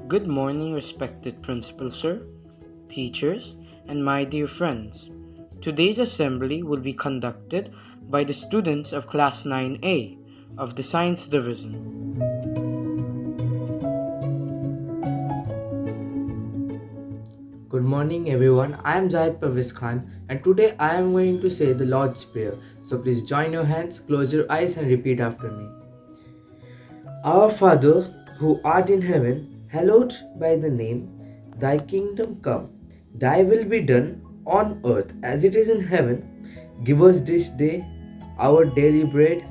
Good morning, respected Principal Sir, teachers, and my dear friends. Today's assembly will be conducted by the students of Class 9A of the Science Division. Good morning, everyone. I am Zahid Parvez Khan, and today I am going to say the Lord's Prayer. So please join your hands, close your eyes, and repeat after me. Our Father, who art in heaven, hallowed by the name, thy kingdom come, thy will be done on earth as it is in heaven. Give us this day our daily bread,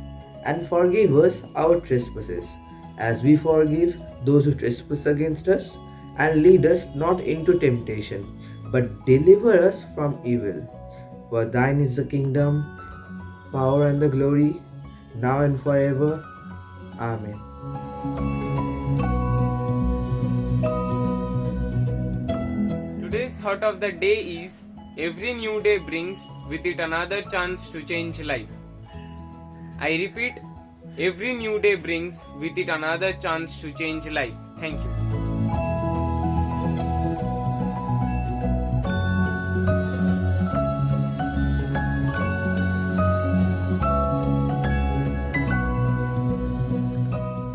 and forgive us our trespasses, as we forgive those who trespass against us. And lead us not into temptation, but deliver us from evil. For thine is the kingdom, power, and the glory, now and forever. Amen. Today's thought of the day is every new day brings with it another chance to change life. I repeat, every new day brings with it another chance to change life. Thank you.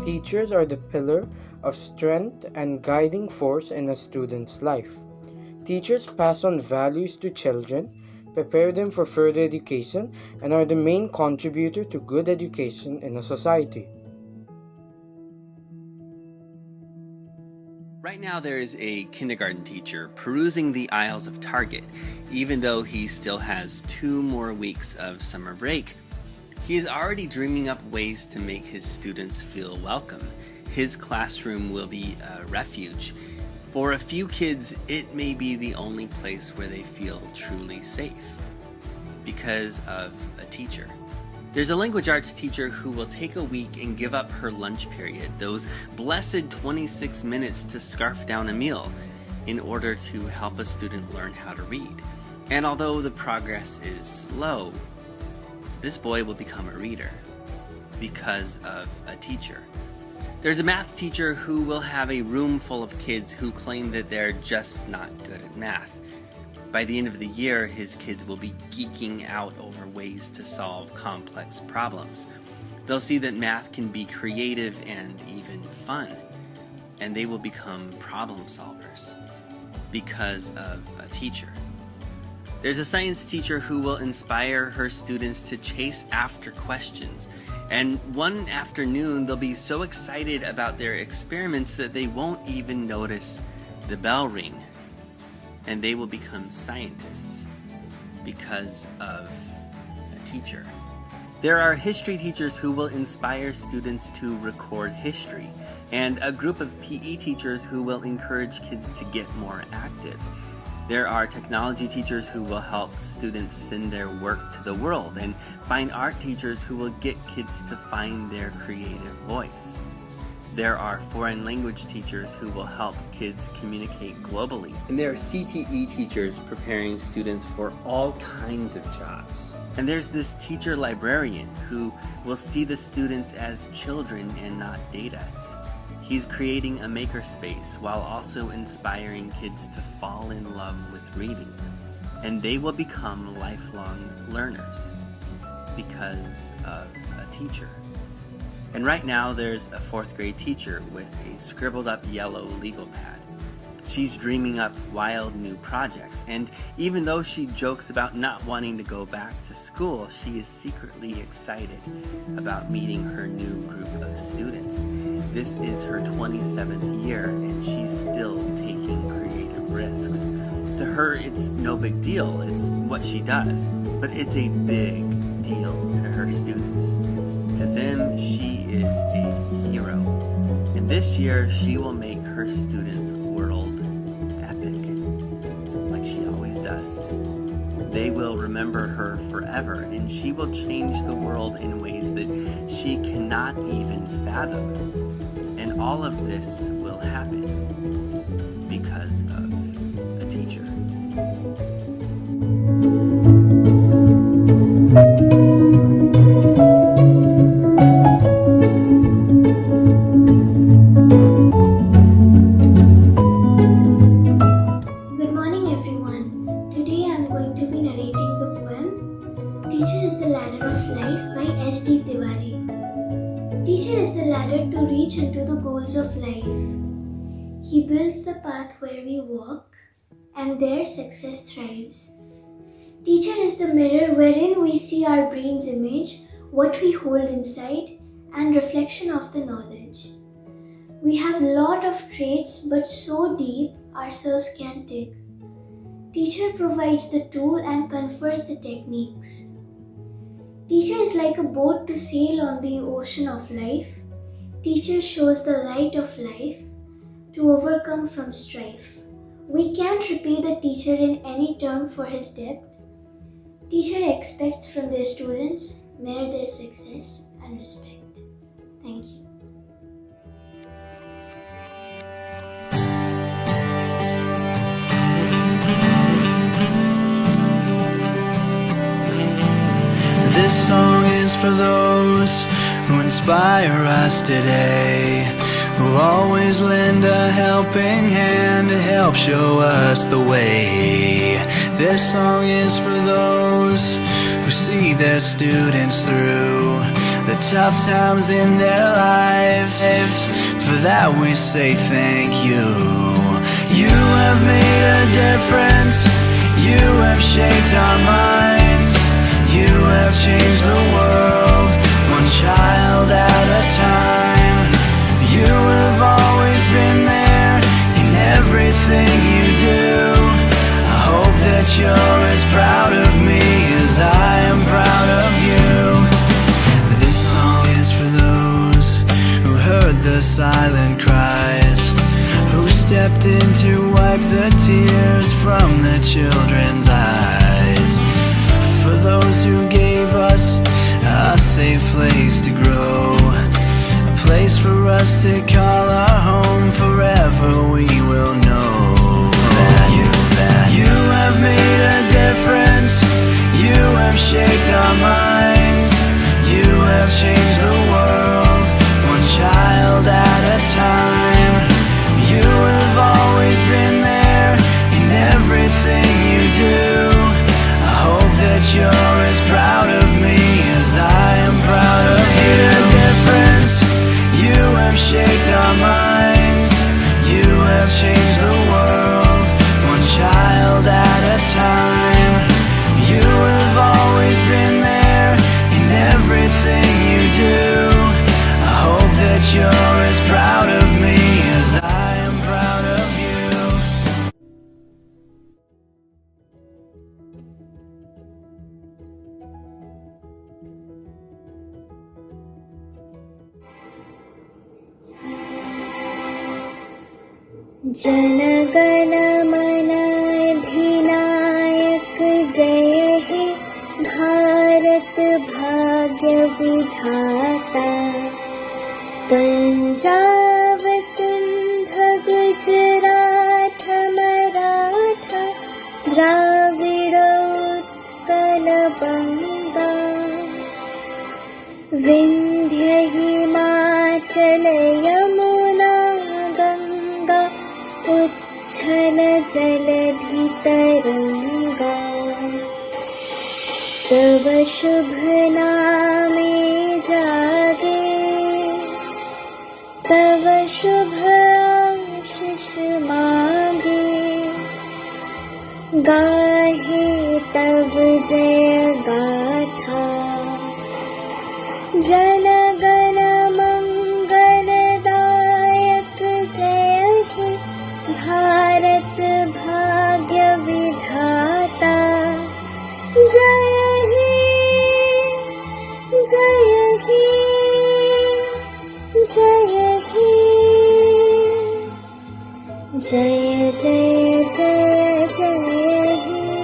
Teachers are the pillar of strength and guiding force in a student's life. Teachers pass on values to children, prepare them for further education, and are the main contributor to good education in a society. Right now, there is a kindergarten teacher perusing the aisles of Target, even though he still has 2 more weeks of summer break. He is already dreaming up ways to make his students feel welcome. His classroom will be a refuge. For a few kids, it may be the only place where they feel truly safe because of a teacher. There's a language arts teacher who will take a week and give up her lunch period, those blessed 26 minutes to scarf down a meal, in order to help a student learn how to read. And although the progress is slow, this boy will become a reader because of a teacher. There's a math teacher who will have a room full of kids who claim that they're just not good at math. By the end of the year, his kids will be geeking out over ways to solve complex problems. They'll see that math can be creative and even fun, and they will become problem solvers because of a teacher. There's a science teacher who will inspire her students to chase after questions. And one afternoon, they'll be so excited about their experiments that they won't even notice the bell ring. And they will become scientists because of a teacher. There are history teachers who will inspire students to record history, and a group of PE teachers who will encourage kids to get more active. There are technology teachers who will help students send their work to the world, and fine art teachers who will get kids to find their creative voice. There are foreign language teachers who will help kids communicate globally. And there are CTE teachers preparing students for all kinds of jobs. And there's this teacher librarian who will see the students as children and not data. He's creating a makerspace while also inspiring kids to fall in love with reading. And they will become lifelong learners because of a teacher. And right now there's a 4th grade teacher with a scribbled up yellow legal pad. She's dreaming up wild new projects, and even though she jokes about not wanting to go back to school, she is secretly excited about meeting her new group of students. This is her 27th year, and she's still taking creative risks. To her, it's no big deal, it's what she does, but it's a big deal to her students. To them, she is a hero. And this year, she will make her students' world epic, like she always does. They will remember her forever, and she will change the world in ways that she cannot even fathom. And all of this will happen because of a teacher. S.T. Tiwari. Teacher is the ladder to reach into the goals of life. He builds the path where we walk, and there success thrives. Teacher is the mirror wherein we see our brain's image, what we hold inside, and reflection of the knowledge. We have lot of traits, but so deep ourselves can't dig. Teacher provides the tool and confers the techniques. Teacher is like a boat to sail on the ocean of life. Teacher shows the light of life to overcome from strife. We can't repay the teacher in any term for his depth. Teacher expects from their students mere their success and respect. Thank you. This song is for those who inspire us today, who always lend a helping hand to help show us the way. This song is for those who see their students through the tough times in their lives. For that we say thank you. You have made a difference. You have shaped our minds. You have changed the world, one child at a time. You have always been there in everything you do. I hope that you're as proud of me as I am proud of you. This song is for those who heard the silent cries, who stepped in to wipe the tears from the children's eyes. For those who gave us a safe place to grow, a place for us to call our home. Forever we will know that you have made a difference. You have shaped our minds. You have changed the world, one child at a time. You have always been there in everything you do. I hope that you're as proud of me as I am proud of you. A difference. You have shaped our minds. You have changed the world, one child at a time. You have always been there in everything you do. I hope that you're as proud of me as I am proud of you. जनगण मन अधिनायक जय हे भारत भाग्य विधाता। पंजाब सिंध गुजरात मराठा द्राविड़ उत्कल बंगा। विंध्य हिमाचल यमुना गंगा उच्छल जलधि तरंगा। तव शुभ नामे जागे, तव शुभ आशीष मांगे। गाहे तव जय गाथा, जन गण मंगल दायक जय हे भारत भाग्य विधाता। जय हे, जय हे, जय हे, जय जय जय जय हे।